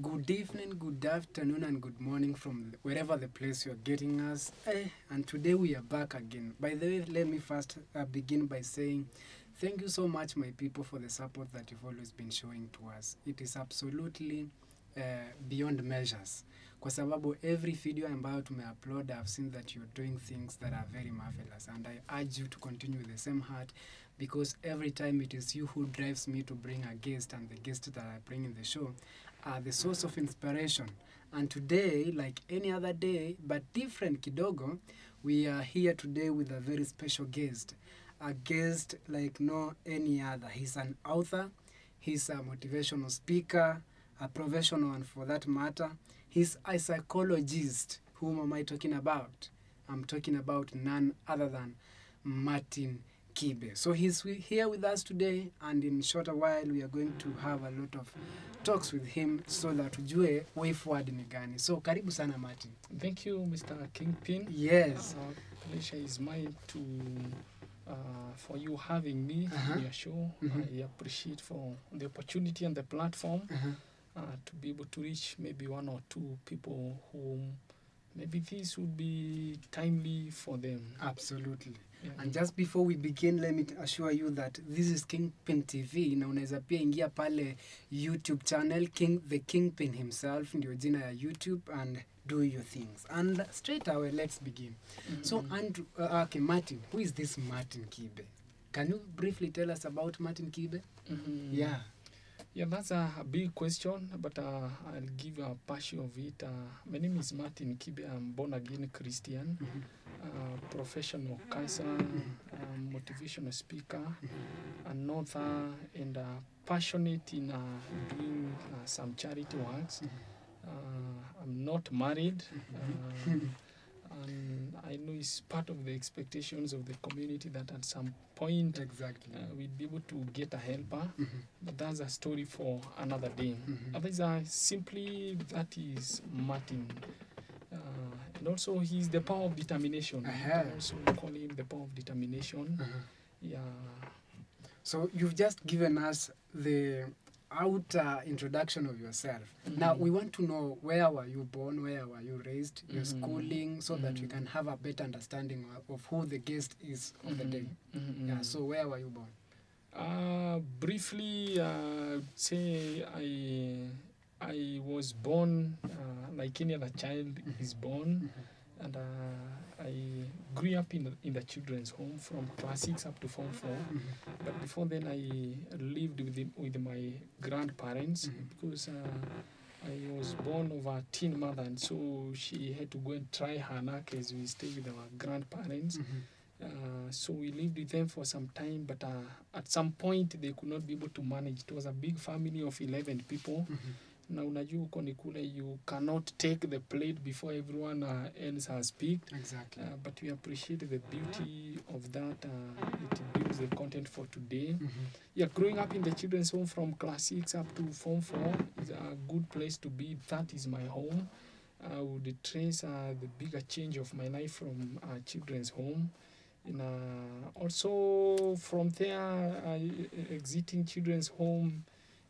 Good evening, good afternoon, and good morning from wherever the place you're getting us. And today we are back again. By the way, let me first begin by saying thank you so much, my people, for the support that you've always been showing to us. It is absolutely beyond measures. Kwa sababu every video ambayo tumeupload, I've seen that you're doing things that are very marvelous. And I urge you to continue with the same heart, because every time it is you who drives me to bring a guest, and the guest that I bring in the show are the source of inspiration. And today, like any other day, but different kidogo, we are here today with a very special guest. A guest like no any other. He's an author, he's a motivational speaker, a professional, and for that matter, he's a psychologist. Whom am I talking about? I'm talking about none other than Martin Kibe. So he's here with us today, and in short a while we are going to have a lot of talks with him so that tujue way forward ni gani. So karibu sana Martin. Thank you, Mr. Kingpin. Yes. Pleasure is mine to for you having me in your show. I appreciate for the opportunity and the platform to be able to reach maybe one or two people who maybe this would be timely for them. Absolutely. Yeah. And just before we begin, let me assure you that this is Kingpin TV, na unaweza pia ingia pale YouTube channel the Kingpin himself, ndio jina ya YouTube, and do your things. And straight away, let's begin. So, Andrew, okay, Martin, who is this Martin Kibe? Can you briefly tell us about Martin Kibe? Yeah. Yeah, that's a big question, but I'll give you a passion of it. My name is Martin Kibe. I'm born-again Christian, professional counselor, motivational speaker, an author, and passionate in doing some charity works. I'm not married, and I know it's part of the expectations of the community that at some point we'd be able to get a helper, but that's a story for another day. Otherwise, simply that is Martin. And also he's the power of determination. You can also call him the power of determination. Yeah. So you've just given us the outer introduction of yourself. Now we want to know, where were you born, where were you raised, your schooling, so that we can have a better understanding of who the guest is of the day. Yeah. So where were you born? Briefly, say I was born like any other child is born, and I grew up in the children's home from class 6 up to form 4. But before then, I lived with my grandparents because I was born of a teen mother, and so she had to go and try her luck as we stayed with our grandparents. So we lived with them for some time, but at some point they could not be able to manage. It was a big family of 11 people. Na unajua uko ni kule, you cannot take the plate before everyone else has picked. Exactly. But we appreciate the beauty of that. It builds the content for today. Yeah, growing up in the children's home from class 6 up to form 4 is a good place to be. That is my home. I would trace the bigger change of my life from children's home. And also from there, exiting children's home,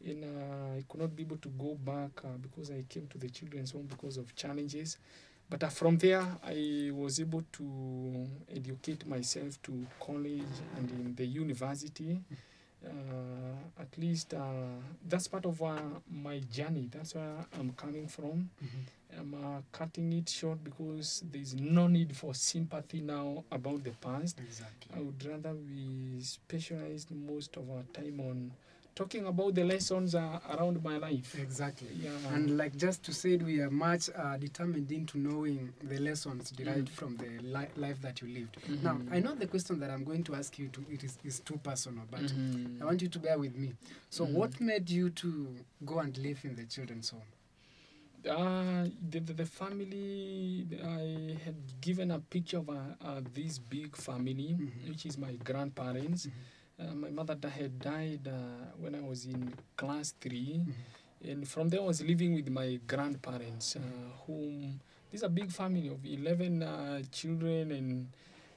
and I could not be able to go back because I came to the children's home because of challenges. But from there, I was able to educate myself to college and in the university. At least that's part of my journey. That's where I'm coming from. I'm cutting it short because there's no need for sympathy now about the past. Exactly. I would rather we specialize most of our time on talking about the lessons around my life. Exactly. Yeah. And like just to say, we are much determined into knowing the lessons derived from the life that you lived. Now, I know the question that I'm going to ask you is too personal, but I want you to bear with me. So what made you to go and live in the children's home? The family, I had given a picture of this big family, which is my grandparents. My mother had died when I was in class 3, and from there I was living with my grandparents, whom, this is a big family of 11 children, and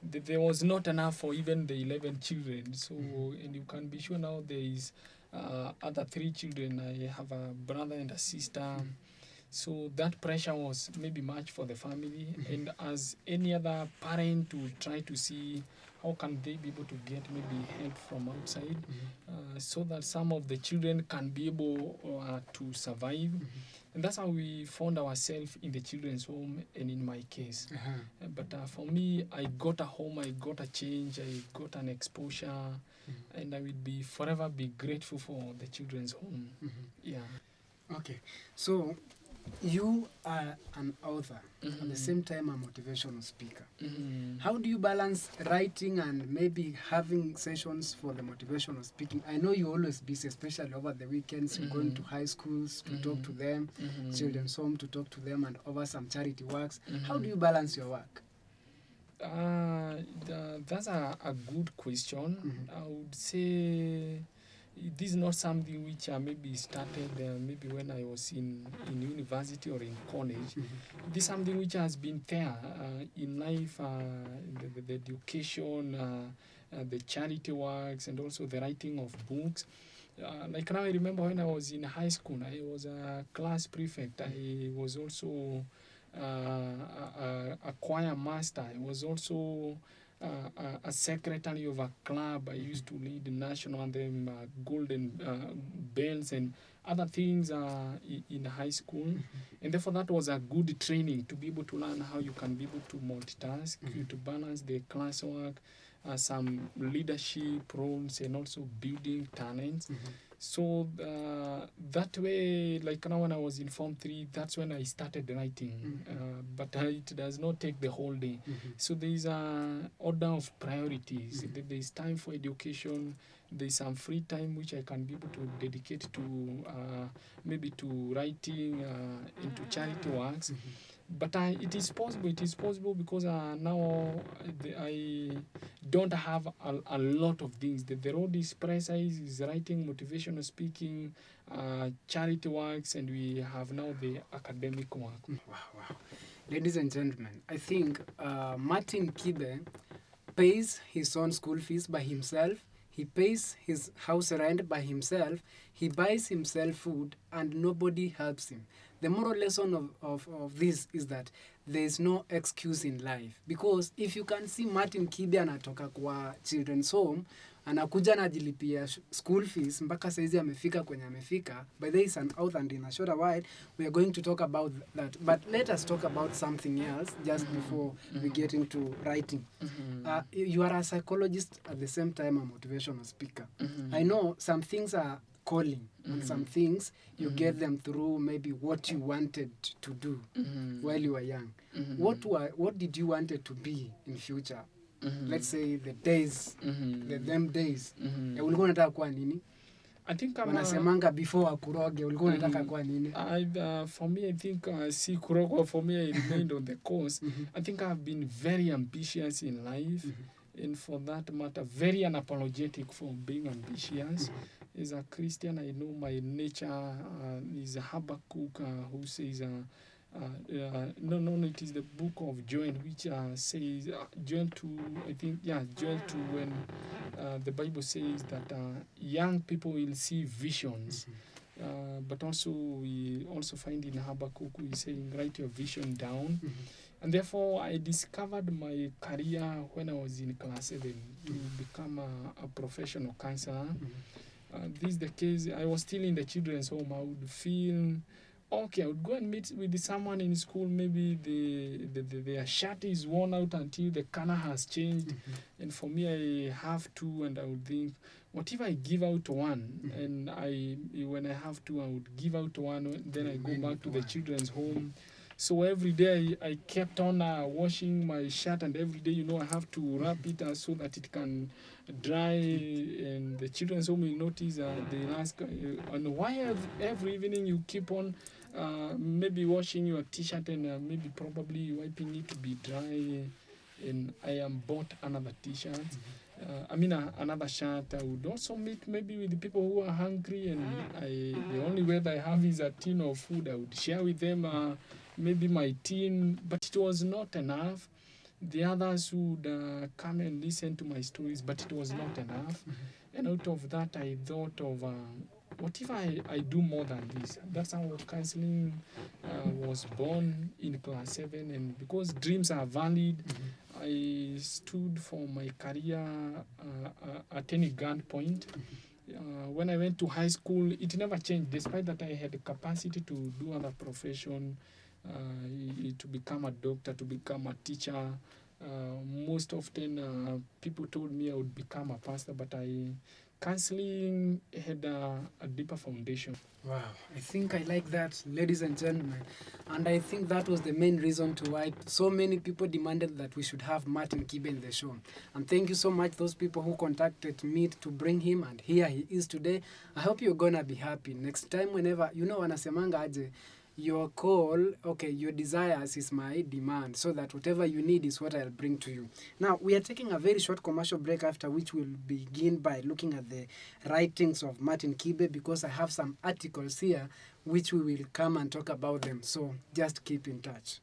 there was not enough for even the 11 children. So, and you can be sure now there is other 3 children. I have a brother and a sister. So that pressure was maybe much for the family. And as any other parent to try to see how can they be able to get maybe help from outside, so that some of the children can be able to survive. And that's how we found ourselves in the children's home and in my case. But for me, I got a home, I got a change, I got an exposure, and I will be forever be grateful for the children's home. Yeah. Okay, so you are an author, at the same time a motivational speaker. How do you balance writing and maybe having sessions for the motivational speaking? I know you're always busy, especially over the weekends. You're going to high schools to talk to them, children's home to talk to them, and over some charity works. How do you balance your work? That's a good question. I would say this is not something which maybe started maybe when I was in university or in college. This is something which has been there in life, the education, the charity works, and also the writing of books. Like now I remember when I was in high school, I was a class prefect. I was also a choir master. I was also a secretary of a club. I used to lead the national anthem, golden bells, and other things in high school. And therefore, that was a good training to be able to learn how you can be able to multitask, to balance the classwork, some leadership roles, and also building talents. So that way, like now when I was in Form 3, that's when I started writing. But it does not take the whole day. So there is an order of priorities. There is time for education. There is some free time which I can be able to dedicate to maybe to writing, into charity works. But it is possible. It is possible because now I don't have a lot of things. The road is precise, is writing, motivational speaking, charity works, and we have now the academic work. Wow. Ladies and gentlemen, I think Martin Kibe pays his own school fees by himself. He pays his house rent by himself. He buys himself food, and nobody helps him. The moral lesson of this is that there is no excuse in life. Because if you can see Martin Kibe anatoka kwa children's home, anakuja anajilipia school fees, mpaka saizi amefika kwenye amefika. By the way, is an author, and in a short while, we are going to talk about that. But let us talk about something else just before we get into writing. You are a psychologist at the same time a motivational speaker. I know some things are calling, and some things you get them through maybe what you wanted to do while you were young. What did you wanted to be in future? Let's say the days, them days. Ulikuwa unataka kuwa nini? I think wanasemanga before akuroge, ulikuwa unataka kuwa nini? For me, I think si kurogwa, for me I remained on the course. I think I've been very ambitious in life. And for that matter, very unapologetic for being ambitious. As a Christian, I know my nature is a Habakkuk who says, no, it is the book of Joel, which says, Joel 2, I think, Joel 2, when the Bible says that young people will see visions. But also, we also find in Habakkuk, we saying, write your vision down. And therefore, I discovered my career when I was in class 7 to become a professional counselor. This is the case. I was still in the children's home. I would feel, okay, I would go and meet with someone in school. Maybe their shirt is worn out until the color has changed. And for me, I have two, and I would think, what if I give out one? And when I have two, I would give out one. Then I go back to the children's home. So every day I kept on washing my shirt, and every day, I have to wrap it so that it can dry. And the children's home will notice, they ask, and why every evening you keep on maybe washing your t-shirt and maybe probably wiping it to be dry. And I bought another t-shirt. Another shirt. I would also meet maybe with the people who are hungry, and the only way that I have is a tin of food. I would share with them maybe my tin, but it was not enough. The others would come and listen to my stories, but it was not enough. And out of that, I thought of what if I do more than this? That's how counseling was born in class 7. And because dreams are valid, I stood for my career at any gunpoint. When I went to high school, it never changed, despite that I had the capacity to do other profession, to become a doctor, to become a teacher. Most often, people told me I would become a pastor, but counseling had a deeper foundation. Wow, I think I like that, ladies and gentlemen. And I think that was the main reason to why so many people demanded that we should have Martin Kibe in the show. And thank you so much, those people who contacted me to bring him, and here he is today. I hope you're gonna be happy. Next time, whenever, wanasemanga aje, your call, okay, your desires is my demand, so that whatever you need is what I'll bring to you. Now, we are taking a very short commercial break, after which we'll begin by looking at the writings of Martin Kibe, because I have some articles here which we will come and talk about them. So just keep in touch.